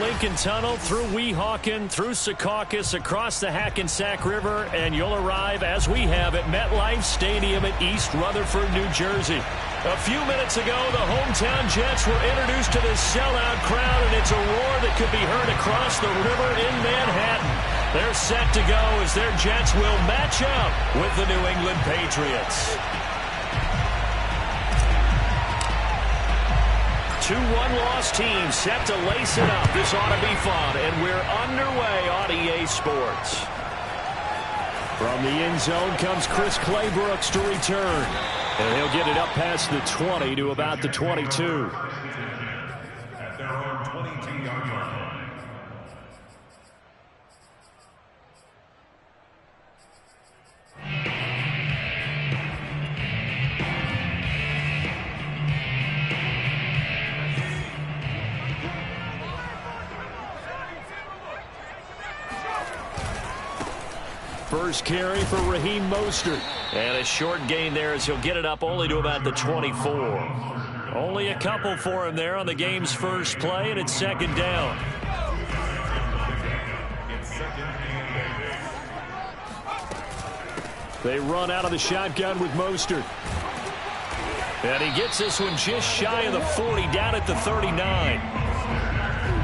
Lincoln Tunnel, through Weehawken, through Secaucus, across the Hackensack River, and you'll arrive, as we have, at MetLife Stadium in East Rutherford, New Jersey. A few minutes ago, the hometown Jets were introduced to this sellout crowd, and it's a roar that could be heard across the river in Manhattan. They're set to go as their Jets will match up with the New England Patriots. 2-1 loss team set to lace it up. This ought to be fun, and we're underway on EA Sports. From the end zone comes Chris Claybrooks to return. And he'll get it up past the 20 to about the 22. At their own 22-yard line. First carry for Raheem Mostert. And a short gain there as he'll get it up only to about the 24. Only a couple for him there on the game's first play, and it's second down. They run out of the shotgun with Mostert. And he gets this one just shy of the 40, down at the 39.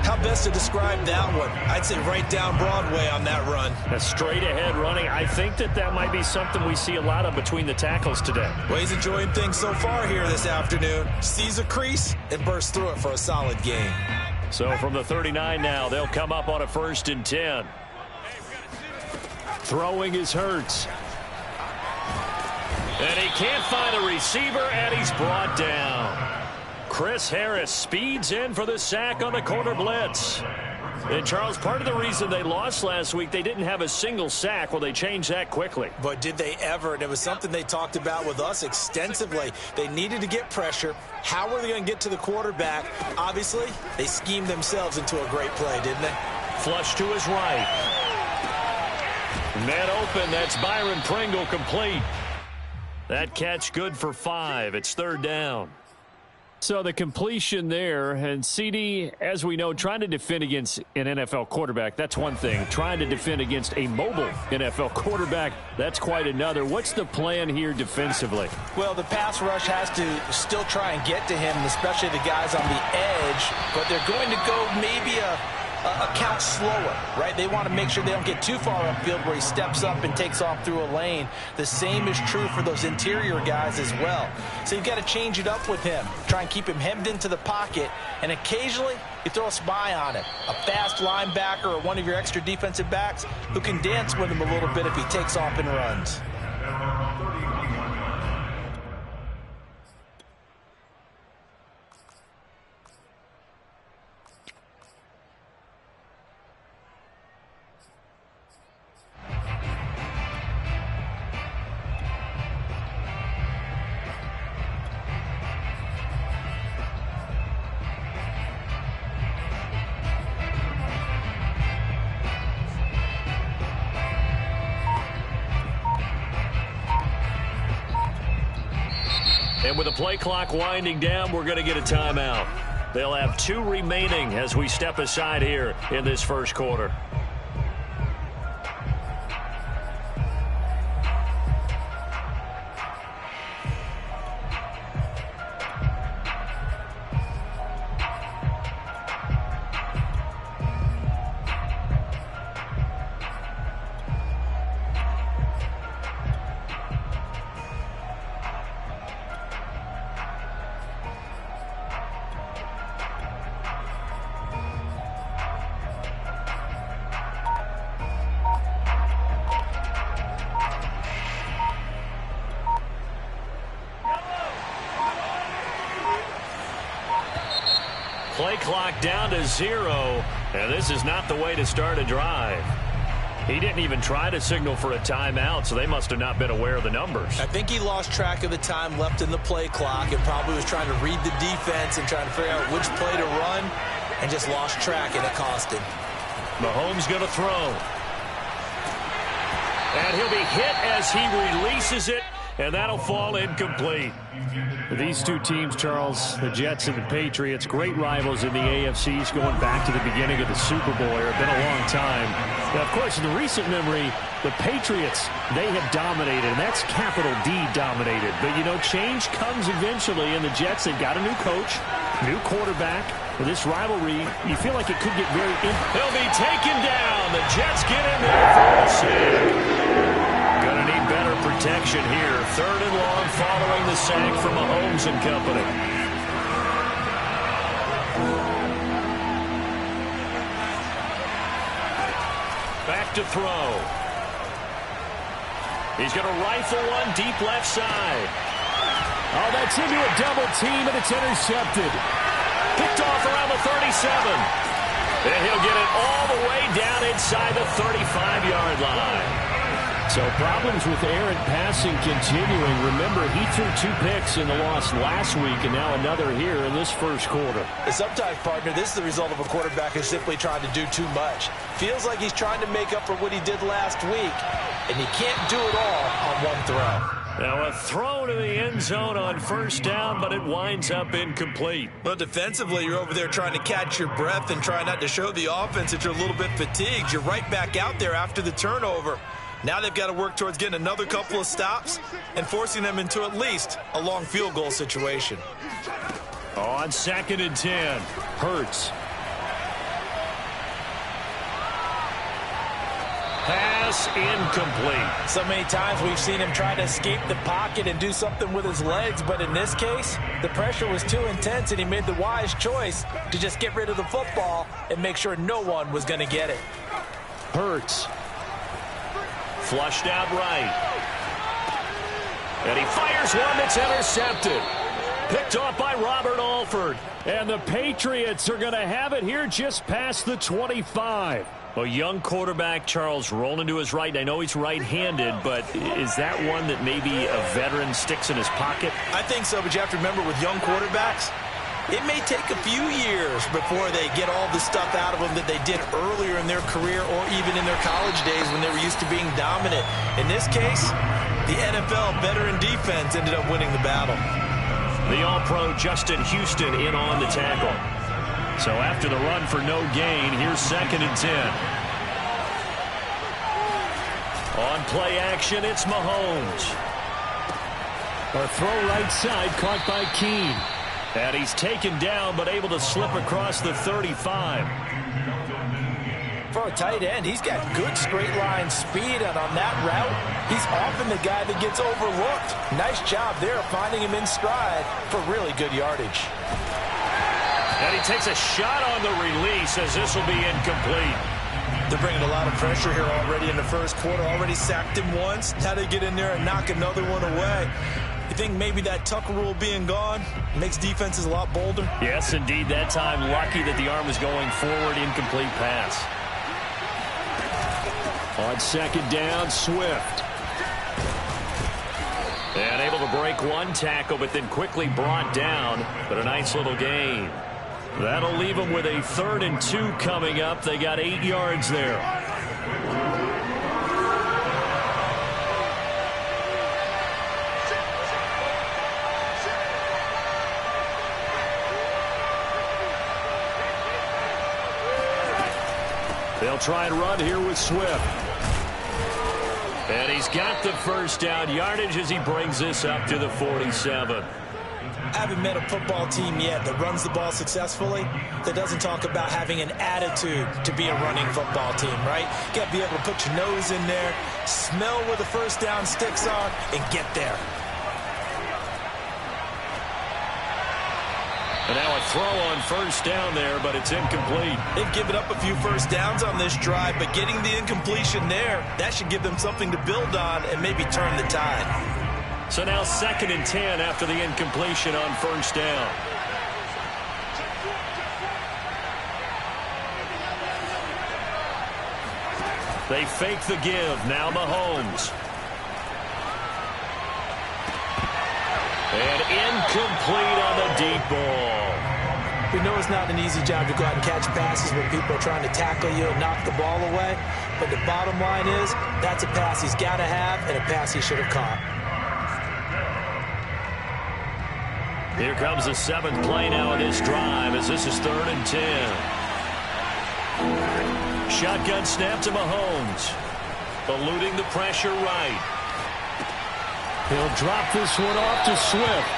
How best to describe that one? I'd say right down Broadway on that run. A straight ahead running. I think that might be something we see a lot of between the tackles today. Well, he's enjoying things so far here this afternoon. Sees a crease and bursts through it for a solid gain. So from the 39 now, they'll come up on a 1st and 10. Throwing is Hurts. And he can't find a receiver, and he's brought down. Chris Harris speeds in for the sack on the corner blitz. And, Charles, part of the reason they lost last week, they didn't have a single sack. Well, they changed that quickly. But did they ever? And it was something they talked about with us extensively. They needed to get pressure. How were they going to get to the quarterback? Obviously, they schemed themselves into a great play, didn't they? Flush to his right. Man open. That's Byron Pringle complete. That catch good for 5. It's 3rd down. So the completion there, and CD, as we know, trying to defend against an NFL quarterback, that's one thing. Trying to defend against a mobile NFL quarterback, that's quite another. What's the plan here defensively? Well, the pass rush has to still try and get to him, especially the guys on the edge, but they're going to go maybe a count slower, right? They want to make sure they don't get too far upfield where he steps up and takes off through a lane. The same is true for those interior guys as well. So you've got to change it up with him. Try and keep him hemmed into the pocket, and occasionally you throw a spy on him. A fast linebacker or one of your extra defensive backs who can dance with him a little bit if he takes off and runs. And with the play clock winding down, we're going to get a timeout. They'll have 2 remaining as we step aside here in this first quarter. Play clock down to 0, and this is not the way to start a drive. He didn't even try to signal for a timeout, so they must have not been aware of the numbers. I think he lost track of the time left in the play clock and probably was trying to read the defense and trying to figure out which play to run and just lost track, and it cost him. Mahomes going to throw. And he'll be hit as he releases it. and that'll fall incomplete. These two teams, Charles, the Jets and the Patriots, great rivals in the AFCs going back to the beginning of the Super Bowl here. It's been a long time. Now, of course, in the recent memory, the Patriots, they have dominated, and that's capital D dominated. But, you know, change comes eventually, and the Jets, they've got a new coach, new quarterback. This rivalry, you feel like it could get very... He'll be taken down. The Jets get in there for a sack. Gonna need better protection here. 3rd and long following the sack from Mahomes and company. Back to throw. He's going to rifle one deep left side. Oh, that's into a double team, and it's intercepted. Picked off around the 37. And he'll get it all the way down inside the 35-yard line. So problems with errant passing continuing. Remember, he threw 2 picks in the loss last week, and now another here in this first quarter. Sometimes, partner, this is the result of a quarterback who's simply trying to do too much. Feels like he's trying to make up for what he did last week, and he can't do it all on one throw. Now a throw to the end zone on 1st down, but it winds up incomplete. Well, defensively, you're over there trying to catch your breath and try not to show the offense that you're a little bit fatigued. You're right back out there after the turnover. Now they've got to work towards getting another couple of stops and forcing them into at least a long field goal situation. On 2nd and 10, Hurts. Pass incomplete. So many times we've seen him try to escape the pocket and do something with his legs, but in this case, the pressure was too intense and he made the wise choice to just get rid of the football and make sure no one was going to get it. Hurts. Flushed out right. And he fires one that's intercepted. Picked off by Robert Alford. And the Patriots are going to have it here just past the 25. A young quarterback, Charles, rolling to his right. I know he's right-handed, but is that one that maybe a veteran sticks in his pocket? I think so, but you have to remember with young quarterbacks, it may take a few years before they get all the stuff out of them that they did earlier in their career or even in their college days when they were used to being dominant. In this case, the NFL veteran defense ended up winning the battle. The All-Pro Justin Houston in on the tackle. So after the run for no gain, here's 2nd and 10. On play action, it's Mahomes. A throw right side caught by Keene. And he's taken down, but able to slip across the 35. For a tight end, he's got good straight line speed, and on that route, he's often the guy that gets overlooked. Nice job there finding him in stride for really good yardage. And he takes a shot on the release as this will be incomplete. They're bringing a lot of pressure here already in the first quarter. Already sacked him once. Now they get in there and knock another one away. You think maybe that Tucker rule being gone makes defenses a lot bolder? Yes, indeed. That time, lucky that the arm was going forward. Incomplete pass. On 2nd down, Swift. And able to break one tackle, but then quickly brought down. But a nice little gain. That'll leave them with a 3rd and 2 coming up. They got 8 yards there. They'll try and run here with Swift. And he's got the 1st down yardage as he brings this up to the 47. I haven't met a football team yet that runs the ball successfully that doesn't talk about having an attitude to be a running football team, right? You got to be able to put your nose in there, smell where the 1st down sticks are, and get there. And now a throw on 1st down there, but it's incomplete. They've given up a few 1st downs on this drive, but getting the incompletion there, that should give them something to build on and maybe turn the tide. So now 2nd and 10 after the incompletion on 1st down. They fake the give. Now Mahomes. And incomplete on the deep ball. We know it's not an easy job to go out and catch passes when people are trying to tackle you and knock the ball away. But the bottom line is, that's a pass he's got to have and a pass he should have caught. Here comes the 7th play now of this drive as this is 3rd and 10. Shotgun snap to Mahomes. Eluding the pressure right. He'll drop this one off to Swift.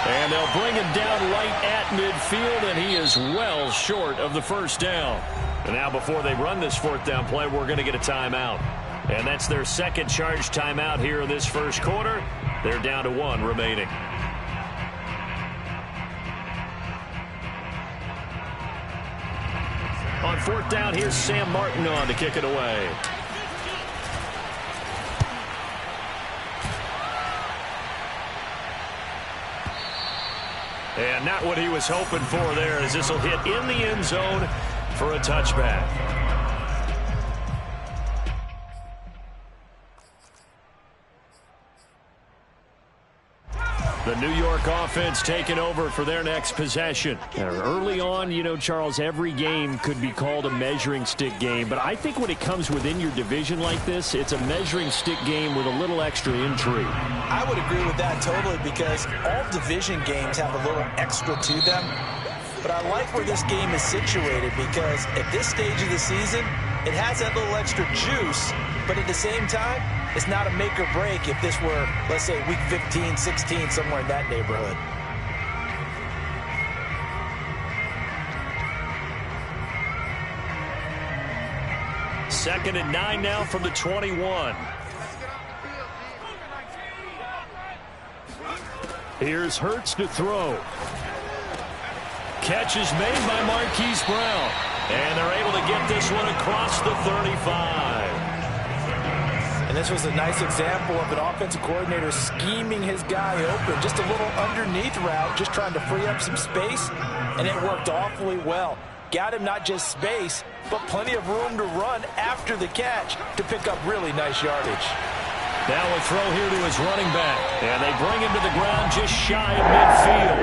And they'll bring him down right at midfield, and he is well short of the first down. And now before they run this 4th down play, we're going to get a timeout. And that's their second charge timeout here in this first quarter. They're down to 1 remaining. On 4th down, here's Sam Martin on to kick it away. And not what he was hoping for there, as this will hit in the end zone for a touchback. The New York offense taking over for their next possession. Early on, you know, Charles, every game could be called a measuring stick game. But I think when it comes within your division like this, it's a measuring stick game with a little extra intrigue. I would agree with that totally, because all division games have a little extra to them. But I like where this game is situated, because at this stage of the season, it has that little extra juice. But at the same time, it's not a make or break if this were, let's say, week 15, 16, somewhere in that neighborhood. Second and 9 now from the 21. Here's Hurts to throw. Catch is made by Marquise Brown. And they're able to get this one across the 35. And this was a nice example of an offensive coordinator scheming his guy open. Just a little underneath route, just trying to free up some space. And it worked awfully well. Got him not just space, but plenty of room to run after the catch to pick up really nice yardage. Now a throw here to his running back. And they bring him to the ground just shy of midfield.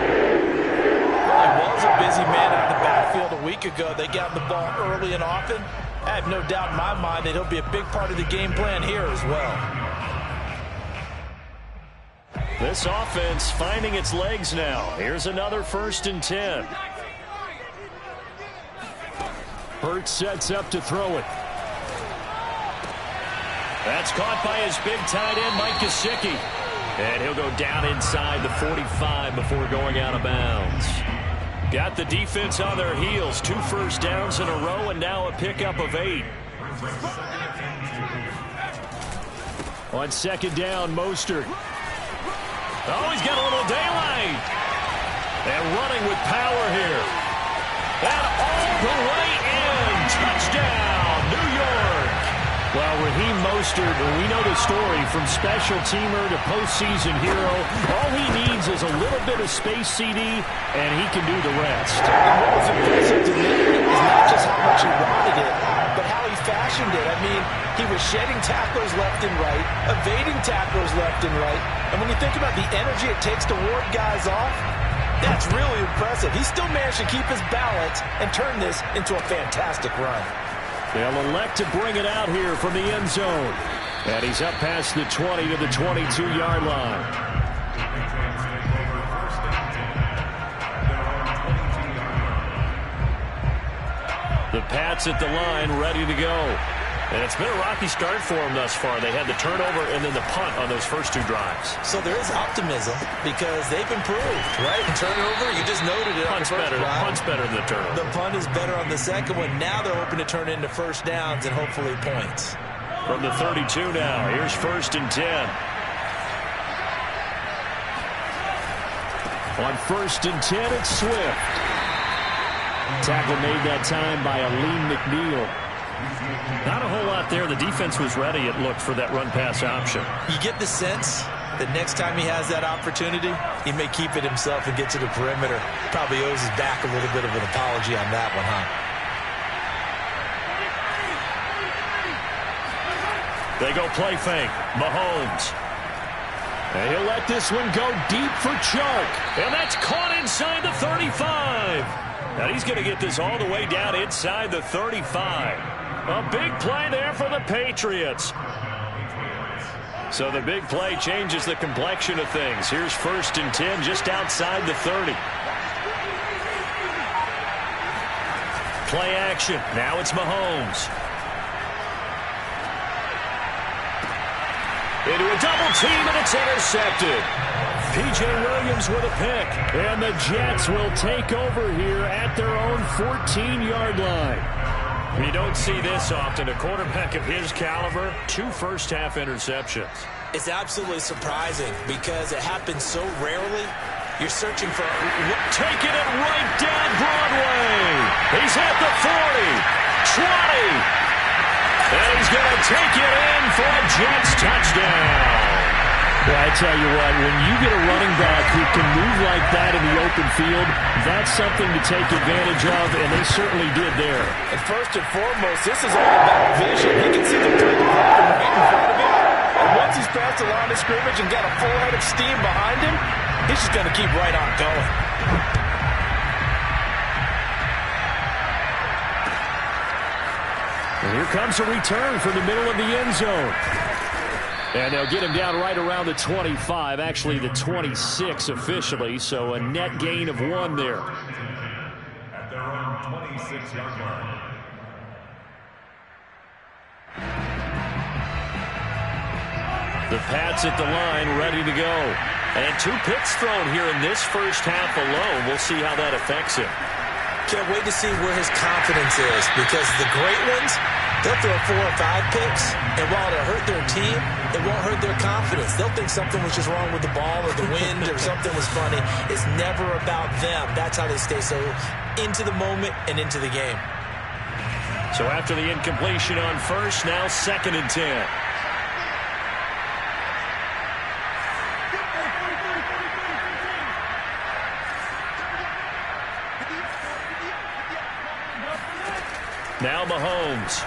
Well, he was a busy man out of the backfield a week ago. They got the ball early and often. I have no doubt in my mind that he'll be a big part of the game plan here as well. This offense finding its legs now. Here's another 1st and 10. Hurts sets up to throw it. That's caught by his big tight end, Mike Gesicki. And he'll go down inside the 45 before going out of bounds. Got the defense on their heels. 2 first downs in a row, and now a pickup of 8. On 2nd down, Mostert. Oh, he's got a little daylight. And running with power here. And all the way in. Touchdown, New York. Well, Raheem Mostert, we know the story, from special teamer to postseason hero. All he needs is a little bit of space, CD, and he can do the rest. And what was impressive to me is not just how much he wanted it, but how he fashioned it. I mean, he was shedding tacklers left and right, evading tacklers left and right. And when you think about the energy it takes to ward guys off, that's really impressive. He still managed to keep his balance and turn this into a fantastic run. They'll elect to bring it out here from the end zone. And he's up past the 20 to the 22-yard line. The Pats at the line, ready to go. And it's been a rocky start for them thus far. They had the turnover and then the punt on those first 2 drives. So there is optimism because they've improved, right? Turnover, you just noted it. Punt's better than the turnover. The punt is better on the second one. Now they're hoping to turn it into first downs and hopefully points. From the 32 now, here's 1st and 10. On 1st and 10, it's Swift. Tackle made that time by Aleem McNeil. Not a whole lot there. The defense was ready, it looked, for that run-pass option. You get the sense that next time he has that opportunity, he may keep it himself and get to the perimeter. Probably owes his back a little bit of an apology on that one, huh? They go play fake. Mahomes. And he'll let this one go deep for Chark. And that's caught inside the 35. Now he's going to get this all the way down inside the 35. A big play there for the Patriots. So the big play changes the complexion of things. Here's 1st and 10 just outside the 30. Play action. Now it's Mahomes. Into a double team, and it's intercepted. P.J. Williams with a pick. And the Jets will take over here at their own 14-yard line. You don't see this often. A quarterback of his caliber, 2 first-half interceptions. It's absolutely surprising because it happens so rarely. You're searching for... Taking it right down Broadway. He's at the 40, 20. And he's going to take it in for a Jets touchdown. Well, I tell you what, when you get a running back who can move like that in the open field, that's something to take advantage of, and they certainly did there. And first and foremost, this is all about vision. He can see the play happen right in front of him. And once he's past the line of scrimmage and got a full head of steam behind him, he's just going to keep right on going. And here comes a return from the middle of the end zone. And they'll get him down right around the 25, actually the 26 officially, so a net gain of 1 there. At their own 26-yard line. The Pats at the line, ready to go. And 2 picks thrown here in this first half alone. We'll see how that affects him. Can't wait to see where his confidence is, because the great ones, they'll throw 4 or 5 picks, and while it'll hurt their team, it won't hurt their confidence. They'll think something was just wrong with the ball or the wind or something was funny. It's never about them. That's how they stay so into the moment and into the game. So after the incompletion on first, now 2nd and 10. Now Mahomes.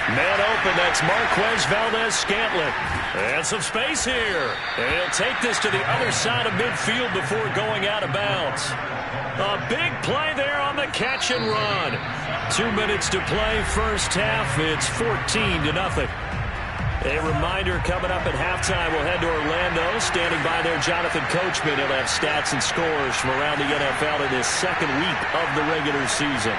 Man open, that's Marquez Valdes-Scantling. And some space here. And he'll take this to the other side of midfield before going out of bounds. A big play there on the catch and run. 2 minutes to play, first half. It's 14-0. A reminder coming up at halftime, we'll head to Orlando. Standing by there, Jonathan Coachman. He'll have stats and scores from around the NFL in his 2nd week of the regular season.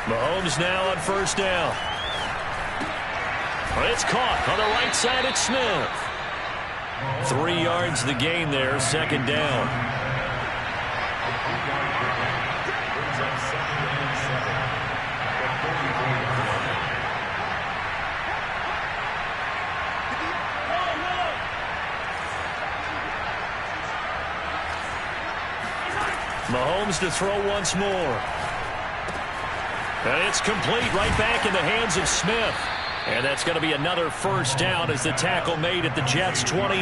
Mahomes now on first down. It's caught on the right side. It's Smith. 3 yards the gain there, 2nd down. Mahomes to throw once more. And it's complete, right back in the hands of Smith. And that's going to be another first down as the tackle made at the Jets' 28.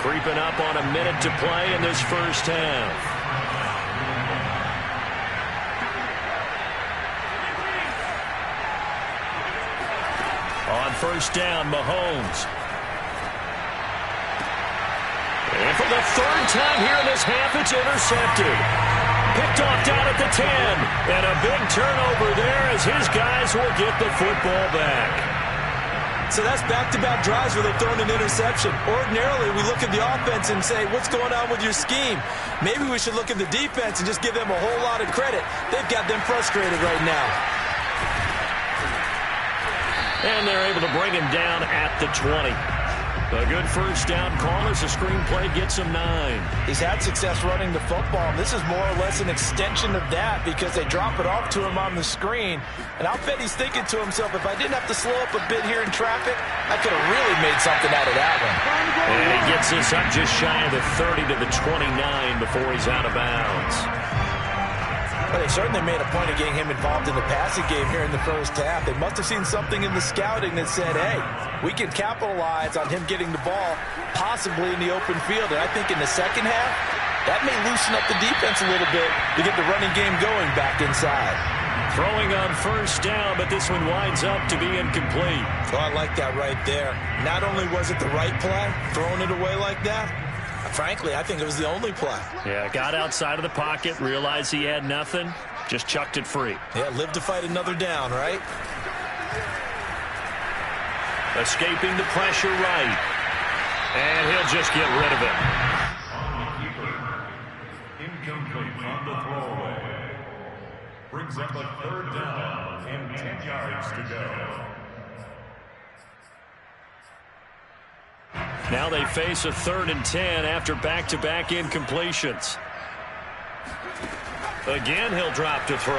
Creeping up on a minute to play in this first half. On first down, Mahomes. And for the 3rd time here in this half, it's intercepted. Picked off down at the 10. And a big turnover there as his guys will get the football back. So that's back-to-back drives where they've thrown an interception. Ordinarily, we look at the offense and say, what's going on with your scheme? Maybe we should look at the defense and just give them a whole lot of credit. They've got them frustrated right now. And they're able to bring him down at the 20. A good first down call as the screenplay gets him 9. He's had success running the football, and this is more or less an extension of that because they drop it off to him on the screen. And I'll bet he's thinking to himself, if I didn't have to slow up a bit here in traffic, I could have really made something out of that one. And he gets this up just shy of the 30 to the 29 before he's out of bounds. But they certainly made a point of getting him involved in the passing game here in the first half. They must have seen something in the scouting that said, hey, we can capitalize on him getting the ball possibly in the open field. And I think in the second half, that may loosen up the defense a little bit to get the running game going back inside. Throwing on first down, but this one winds up to be incomplete. Oh, I like that right there. Not only was it the right play, throwing it away like that, Frankly, I think it was the only play. Yeah, got outside of the pocket, realized he had nothing, just chucked it free. Yeah, live to fight another down, right? Escaping the pressure right. And he'll just get rid of it. Incomplete on the throwaway. Brings up a third down and 10 yards to go. Now they face a 3rd and 10 after back-to-back incompletions. Again, he'll drop to throw.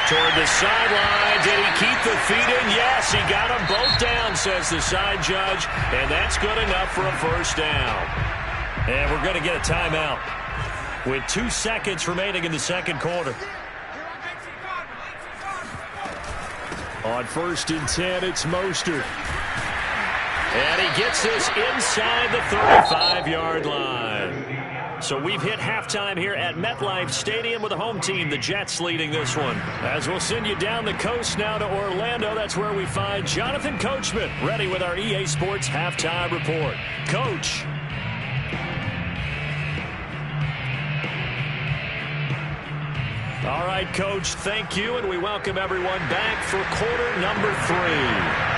Toward the sideline. Did he keep the feet in? Yes, he got them both down, says the side judge. And that's good enough for a first down. And we're going to get a timeout with 2 seconds remaining in the second quarter. On 1st and 10, it's Mostert. And he gets this inside the 35-yard line. So we've hit halftime here at MetLife Stadium with the home team, the Jets, leading this one. As we'll send you down the coast now to Orlando, that's where we find Jonathan Coachman, ready with our EA Sports halftime report. Coach. All right, Coach, thank you, and we welcome everyone back for quarter number 3.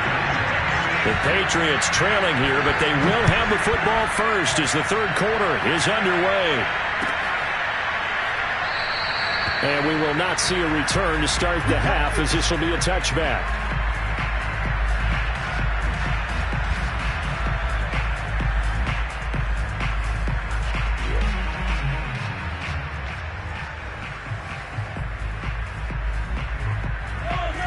The Patriots trailing here, but they will have the football first as the third quarter is underway. And we will not see a return to start the half, as this will be a touchback.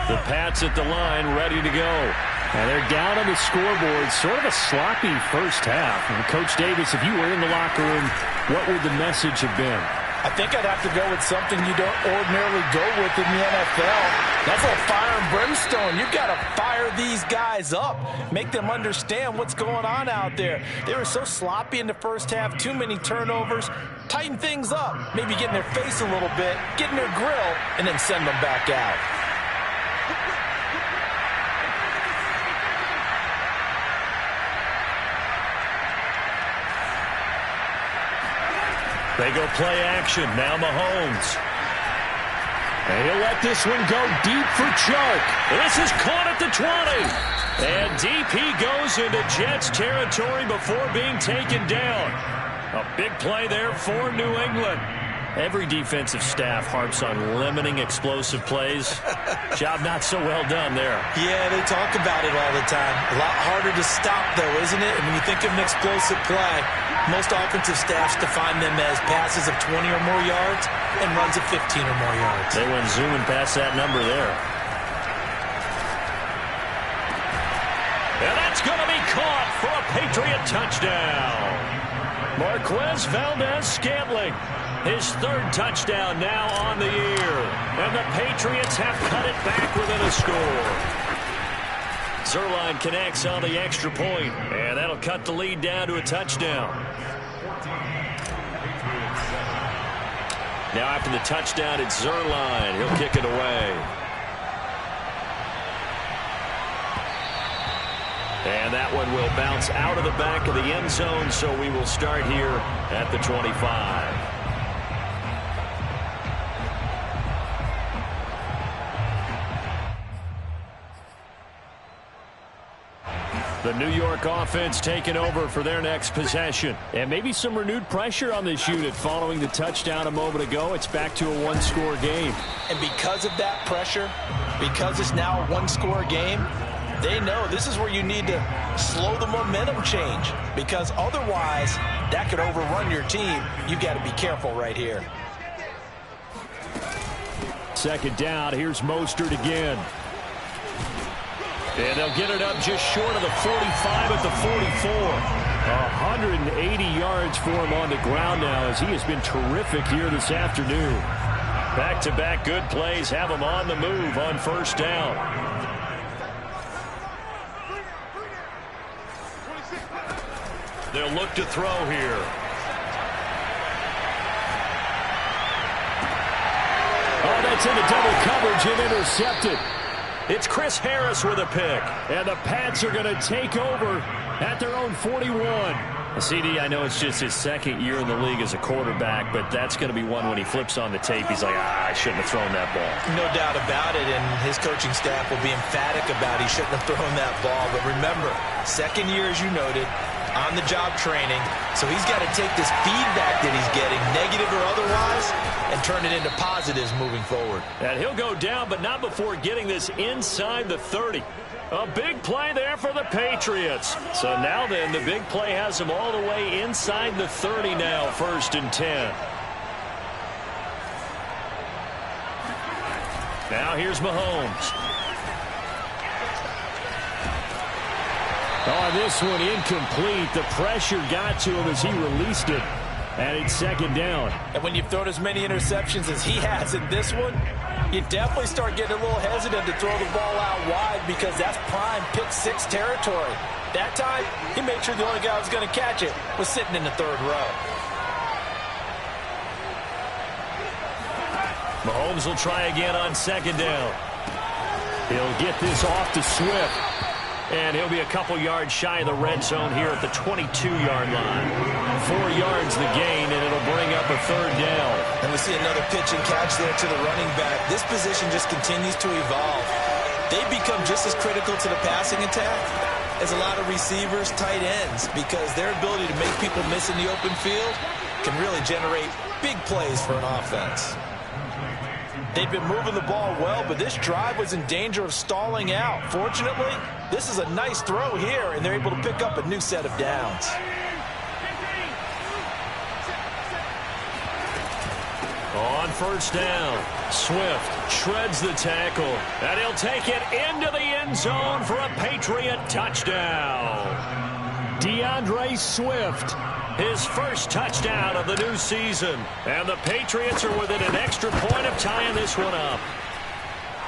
The Pats at the line, ready to go. And they're down on the scoreboard. Sort of a sloppy first half. And Coach Davis, if you were in the locker room, what would the message have been? I think I'd have to go with something you don't ordinarily go with in the NFL. That's like fire and brimstone. You've got to fire these guys up. Make them understand what's going on out there. They were so sloppy in the first half. Too many turnovers. Tighten things up. Maybe get in their face a little bit. Get in their grill. And then send them back out. They go play action. Now Mahomes. And he'll let this one go deep for Chark. This is caught at the 20. And deep he goes into Jets territory before being taken down. A big play there for New England. Every defensive staff harps on limiting explosive plays. Job not so well done there. Yeah, they talk about it all the time. A lot harder to stop, though, isn't it? And when you think of an explosive play, most offensive staffs define them as passes of 20 or more yards and runs of 15 or more yards. They went zooming past that number there. And that's going to be caught for a Patriot touchdown. Marquez Valdez-Scantling. His 3rd touchdown now on the year. And the Patriots have cut it back within a score. Zuerlein connects on the extra point, and that'll cut the lead down to a touchdown. Now after the touchdown, it's Zuerlein. He'll kick it away. And that one will bounce out of the back of the end zone, so we will start here at the 25. The New York offense taking over for their next possession. And maybe some renewed pressure on this unit following the touchdown a moment ago. It's back to a one-score game. And because of that pressure, because it's now a one-score game, they know this is where you need to slow the momentum change. Because otherwise, that could overrun your team. You've got to be careful right here. 2nd down. Here's Mostert again. And they'll get it up just short of the 45 at the 44. 180 yards for him on the ground now, as he has been terrific here this afternoon. Back-to-back good plays have him on the move on 1st down. They'll look to throw here. Oh, that's into double coverage and intercepted. It's Chris Harris with a pick. And the Pats are going to take over at their own 41. CD, I know it's just his second year in the league as a quarterback, but that's going to be one when he flips on the tape. He's like, I shouldn't have thrown that ball. No doubt about it, and his coaching staff will be emphatic about he shouldn't have thrown that ball. But remember, second year, as you noted, on-the-job training, so he's got to take this feedback that he's getting, negative or otherwise, and turn it into positives moving forward. And he'll go down, but not before getting this inside the 30. A big play there for the Patriots. So now then, the big play has them all the way inside the 30 now, 1st and 10. Now here's Mahomes. Oh, this one incomplete. The pressure got to him as he released it. And it's 2nd down. And when you've thrown as many interceptions as he has in this one, you definitely start getting a little hesitant to throw the ball out wide because that's prime pick 6 territory. That time, he made sure the only guy who was going to catch it was sitting in the 3rd row. Mahomes will try again on 2nd down. He'll get this off to Swift. And he'll be a couple yards shy of the red zone here at the 22-yard line. 4 yards the gain, and it'll bring up a 3rd down. And we see another pitch and catch there to the running back. This position just continues to evolve. They become just as critical to the passing attack as a lot of receivers, tight ends, because their ability to make people miss in the open field can really generate big plays for an offense. They've been moving the ball well, but this drive was in danger of stalling out. Fortunately, this is a nice throw here, and they're able to pick up a new set of downs. On 1st down, Swift shreds the tackle, and he'll take it into the end zone for a Patriot touchdown. DeAndre Swift. His first touchdown of the new season. And the Patriots are within an extra point of tying this one up.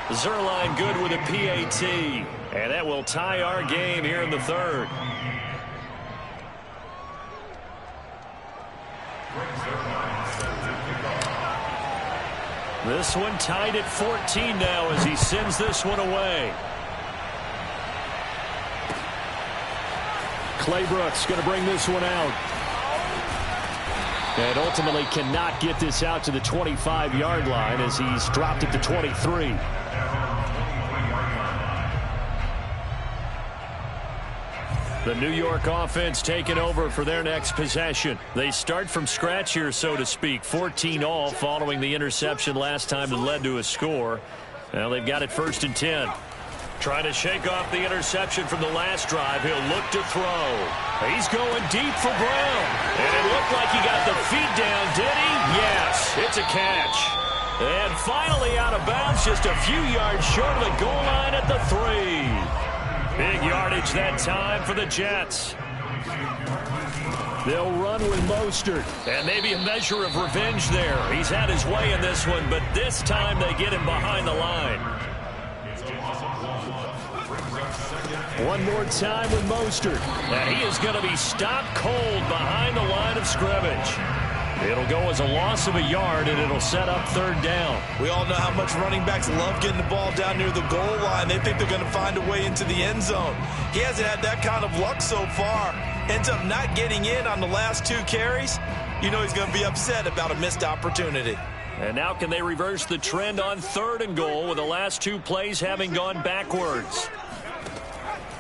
Zuerlein good with a PAT. And that will tie our game here in the 3rd. This one tied at 14 now as he sends this one away. Claybrooks going to bring this one out. And ultimately cannot get this out to the 25-yard line as he's dropped it to 23. The New York offense taking over for their next possession. They start from scratch here, so to speak. 14 all following the interception last time that led to a score. Now they've got it 1st and 10. Trying to shake off the interception from the last drive. He'll look to throw. He's going deep for Brown. And it looked like he got the feet down, did he? Yes, it's a catch. And finally out of bounds, just a few yards short of the goal line at the 3. Big yardage that time for the Jets. They'll run with Mostert. And maybe a measure of revenge there. He's had his way in this one, but this time they get him behind the line. One more time with Mostert. And he is going to be stopped cold behind the line of scrimmage. It'll go as a loss of a yard, and it'll set up 3rd down. We all know how much running backs love getting the ball down near the goal line. They think they're going to find a way into the end zone. He hasn't had that kind of luck so far. Ends up not getting in on the last 2 carries. You know he's going to be upset about a missed opportunity. And now can they reverse the trend on 3rd and goal with the last 2 plays having gone backwards?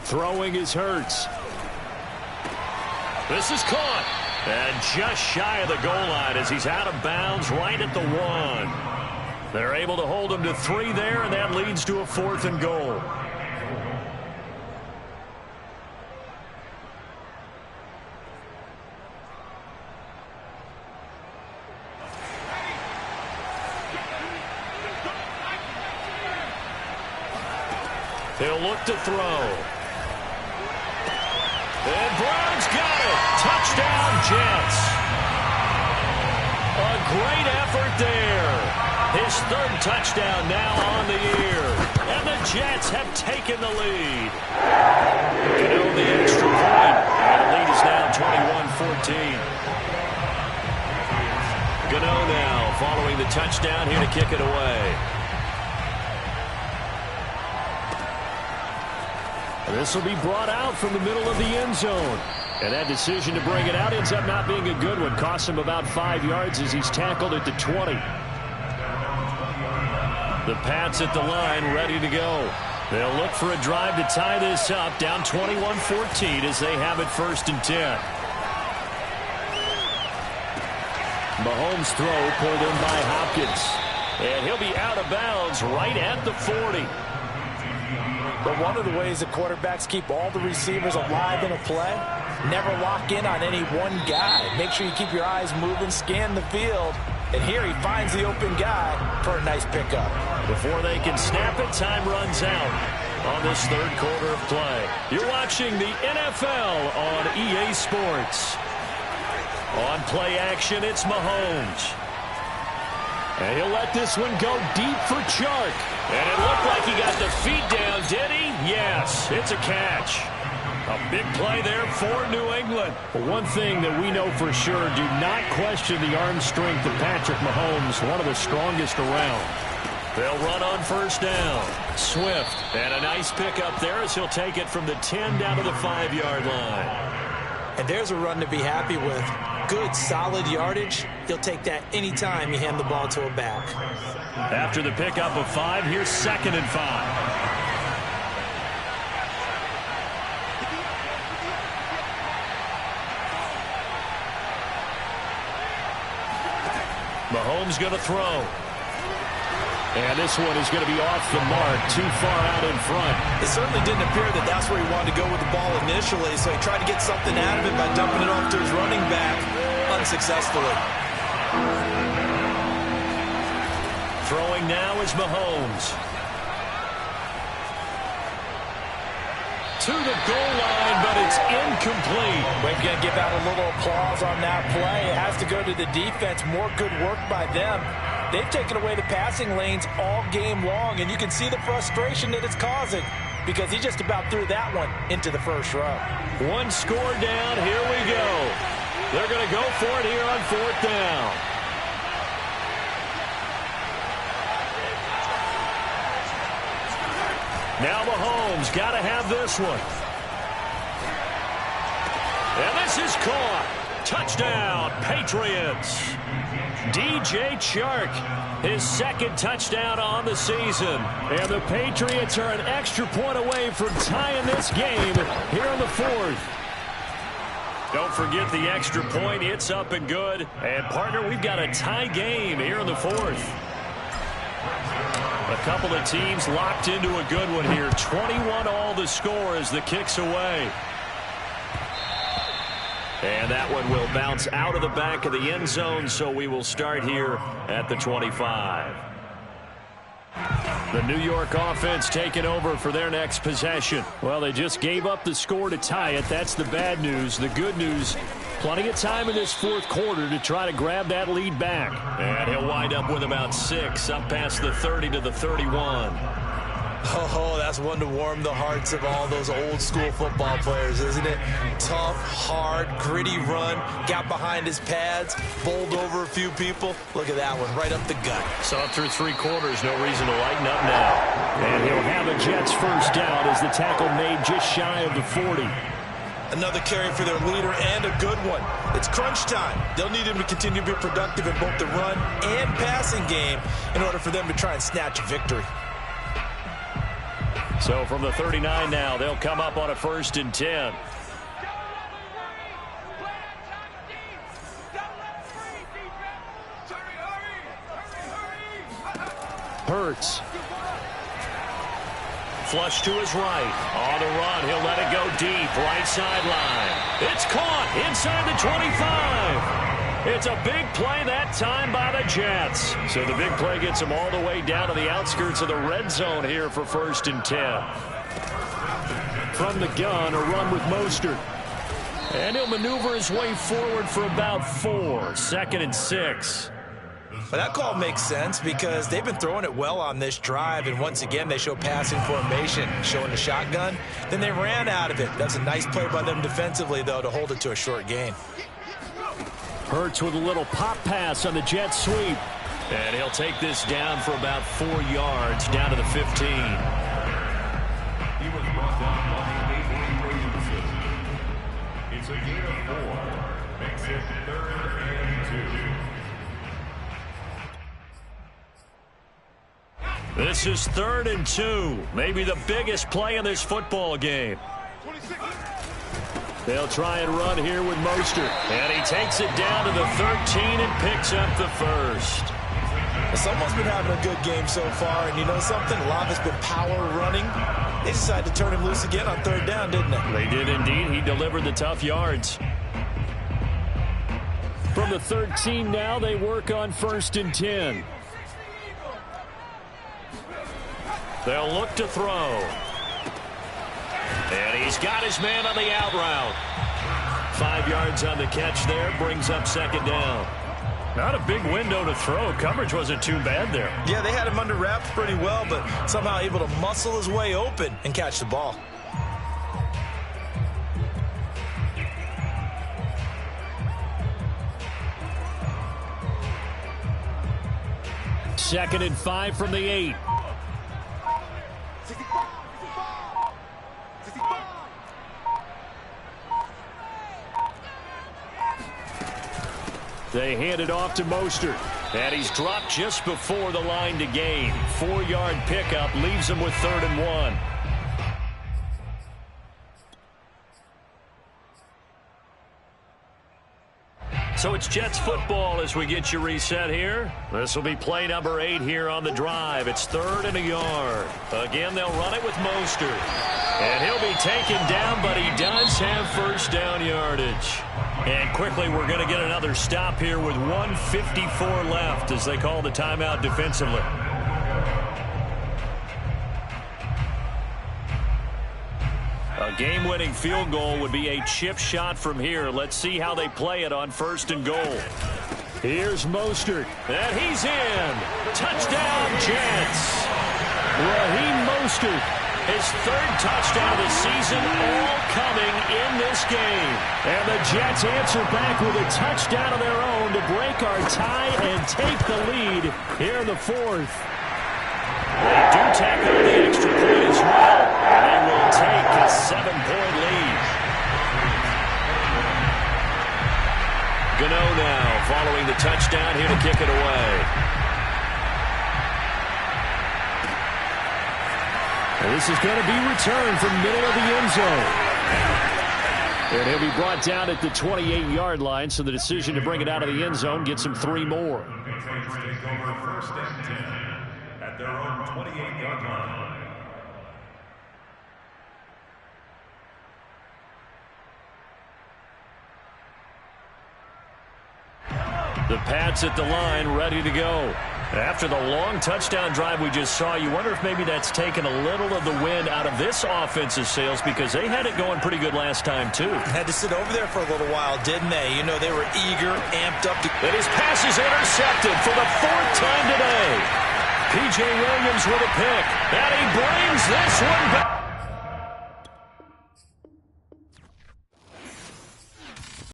Throwing is Hurts. This is caught. And just shy of the goal line as he's out of bounds right at the 1. They're able to hold him to 3 there, and that leads to a 4th and goal. He'll look to throw. And Brown's got it. Touchdown, Jets. A great effort there. His 3rd touchdown now on the year. And the Jets have taken the lead. Gano the extra point. And the lead is now 21-14. Gano now following the touchdown here to kick it away. This will be brought out from the middle of the end zone. And that decision to bring it out ends up not being a good one. Costs him about 5 yards as he's tackled at the 20. The Pats at the line, ready to go. They'll look for a drive to tie this up, down 21-14 as they have it 1st and 10. Mahomes' throw pulled in by Hopkins. And he'll be out of bounds right at the 40. But one of the ways that quarterbacks keep all the receivers alive in a play, never lock in on any one guy. Make sure you keep your eyes moving, scan the field. And here he finds the open guy for a nice pickup. Before they can snap it, time runs out on this 3rd quarter of play. You're watching the NFL on EA Sports. On play action, it's Mahomes. And he'll let this one go deep for Chark. And it looked like he got the feet down, did he? Yes, it's a catch. A big play there for New England. But one thing that we know for sure, do not question the arm strength of Patrick Mahomes, one of the strongest around. They'll run on 1st down. Swift, and a nice pickup there as he'll take it from the 10 down to the 5-yard line. And there's a run to be happy with. Good, solid yardage. He'll take that anytime you hand the ball to a back. After the pickup of 5, here's 2nd and 5. Mahomes going to throw. And this one is going to be off the mark, too far out in front. It certainly didn't appear that that's where he wanted to go with the ball initially, so he tried to get something out of it by dumping it off to his running back unsuccessfully. Throwing now is Mahomes. To the goal line, but it's incomplete. We're going to give out a little applause on that play. It has to go to the defense. More good work by them. They've taken away the passing lanes all game long, and you can see the frustration that it's causing because he just about threw that one into the 1st row. One score down. Here we go. They're going to go for it here on 4th down. Now Mahomes got to have this one. And this is caught. Touchdown, Patriots. DJ Chark, his 2nd touchdown on the season. And the Patriots are an extra point away from tying this game here in the 4th. Don't forget the extra point. It's up and good. And, partner, we've got a tie game here in the 4th. A couple of teams locked into a good one here. 21-all the score as the kick's away. And that one will bounce out of the back of the end zone, so we will start here at the 25. The New York offense taking over for their next possession. Well, they just gave up the score to tie it. That's the bad news. The good news, plenty of time in this 4th quarter to try to grab that lead back. And he'll wind up with about 6, up past the 30 to the 31. Oh, that's one to warm the hearts of all those old school football players, isn't it? Tough, hard, gritty run, got behind his pads, bowled over a few people. Look at that one, right up the gut. So through 3 quarters, no reason to lighten up now. And he'll have a Jets 1st down as the tackle made just shy of the 40. Another carry for their leader and a good one. It's crunch time. They'll need him to continue to be productive in both the run and passing game in order for them to try and snatch a victory. So from the 39 now, they'll come up on a 1st and 10. Hurts. Flush to his right. On the run, he'll let it go deep. Right sideline. It's caught inside the 25. It's a big play that time by the Jets. So the big play gets them all the way down to the outskirts of the red zone here for 1st and 10. From the gun, a run with Mostert. And he'll maneuver his way forward for about 4. 2nd and 6. Well, that call makes sense because they've been throwing it well on this drive, and once again they show passing formation, showing the shotgun. Then they ran out of it. That's a nice play by them defensively, though, to hold it to a short gain. Hurts with a little pop pass on the jet sweep. And he'll take this down for about 4 yards, down to the 15. He was brought down gain of 4 makes it 3rd and 2. This is 3rd and 2. Maybe the biggest play in this football game. They'll try and run here with Mostert. And he takes it down to the 13 and picks up the first. Someone's been having a good game so far, and you know something? A lot of it's been power running. They decided to turn him loose again on 3rd down, didn't they? They did indeed. He delivered the tough yards. From the 13 now, they work on 1st and 10. They'll look to throw. And he's got his man on the out route. 5 yards on the catch there, brings up 2nd down. Not a big window to throw. Coverage wasn't too bad there. Yeah, they had him under wraps pretty well, but somehow able to muscle his way open and catch the ball. Second and 5 from the 8. They hand it off to Mostert. And he's dropped just before the line to gain. 4-yard pickup leaves him with 3rd and 1. So it's Jets football as we get you reset here. This will be play number 8 here on the drive. It's 3rd and a yard. Again, they'll run it with Mostert. And he'll be taken down, but he does have 1st down yardage. And quickly, we're going to get another stop here with 1:54 left as they call the timeout defensively. A game-winning field goal would be a chip shot from here. Let's see how they play it on 1st and goal. Here's Mostert. And he's in. Touchdown, Jets. Raheem Mostert. His 3rd touchdown of the season, all coming in this game. And the Jets answer back with a touchdown of their own to break our tie and take the lead here in the 4th. They do tack on the extra point as well. They will take a 7-point lead. Gano now following the touchdown here to kick it away. And this is going to be returned from middle of the end zone. And he'll be brought down at the 28-yard line, so the decision to bring it out of the end zone gets him 3 more. The Saints take over 1st and 10 at their own 28-yard line. The Pats at the line, ready to go. After the long touchdown drive we just saw, you wonder if maybe that's taken a little of the wind out of this offensive sails, because they had it going pretty good last time, too. Had to sit over there for a little while, didn't they? You know, they were eager, amped up. And his pass is intercepted for the 4th time today. P.J. Williams with a pick. And he brings this one back.